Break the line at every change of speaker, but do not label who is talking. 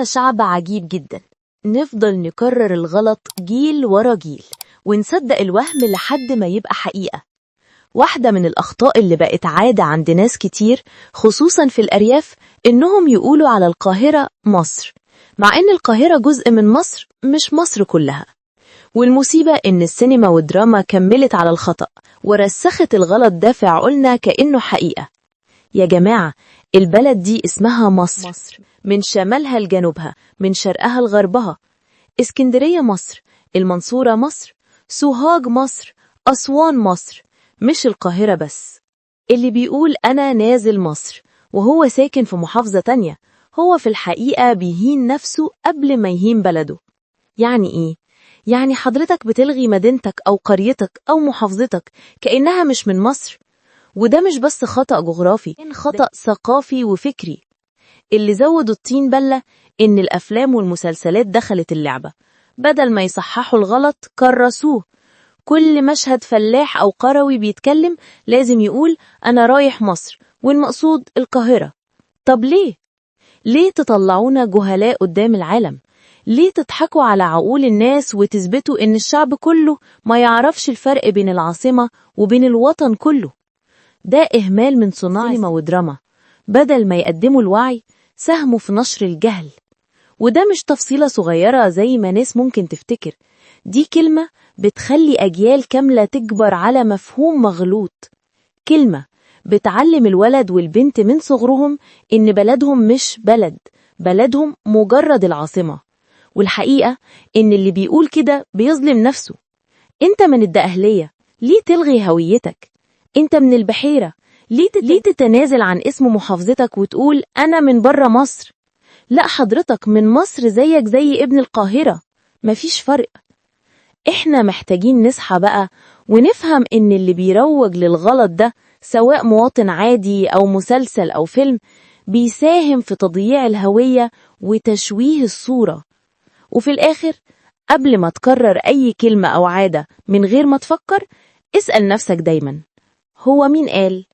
إحنا شعب عجيب جدا، نفضل نكرر الغلط جيل ورا جيل ونصدق الوهم لحد ما يبقى حقيقة. واحدة من الأخطاء اللي بقت عادة عند ناس كتير خصوصا في الأرياف إنهم يقولوا على القاهرة مصر، مع إن القاهرة جزء من مصر مش مصر كلها. والمصيبة إن السينما والدراما كملت على الخطأ ورسخت الغلط ده في عقولنا كأنه حقيقة. يا جماعة، البلد دي اسمها مصر، من شمالها لجنوبها، من شرقها لغربها. اسكندرية مصر، المنصورة مصر، سوهاج مصر، أسوان مصر، مش القاهرة بس. اللي بيقول أنا نازل مصر وهو ساكن في محافظة تانية، هو في الحقيقة بيهين نفسه قبل ما يهين بلده. يعني إيه؟ يعني حضرتك بتلغي مدينتك أو قريتك أو محافظتك كأنها مش من مصر. وده مش بس خطأ جغرافي، خطأ ثقافي وفكري. اللي زود الطين بلة إن الأفلام والمسلسلات دخلت اللعبة، بدل ما يصححوا الغلط كرسوه. كل مشهد فلاح أو قروي بيتكلم لازم يقول أنا رايح مصر والمقصود القاهرة. طب ليه؟ ليه تطلعونا جهلاء قدام العالم؟ ليه تضحكوا على عقول الناس وتثبتوا إن الشعب كله ما يعرفش الفرق بين العاصمة وبين الوطن كله؟ ده إهمال من صناع سينما ودراما. بدل ما يقدموا الوعي ساهموا في نشر الجهل. وده مش تفصيلة صغيرة زي ما ناس ممكن تفتكر، دي كلمة بتخلي أجيال كاملة تكبر على مفهوم مغلوط. كلمة بتعلم الولد والبنت من صغرهم إن بلدهم مش بلد، بلدهم مجرد العاصمة. والحقيقة إن اللي بيقول كده بيظلم نفسه. أنت من الدقهلية، ليه تلغي هويتك؟ أنت من البحيرة، ليه تتنازل عن اسم محافظتك وتقول أنا من برا مصر؟ لا، حضرتك من مصر زيك زي ابن القاهرة، مفيش فرق. إحنا محتاجين نصحى بقى ونفهم إن اللي بيروج للغلط ده، سواء مواطن عادي أو مسلسل أو فيلم، بيساهم في تضييع الهوية وتشويه الصورة. وفي الآخر، قبل ما تكرر أي كلمة أو عادة من غير ما تفكر، اسأل نفسك دايما، هو مين قال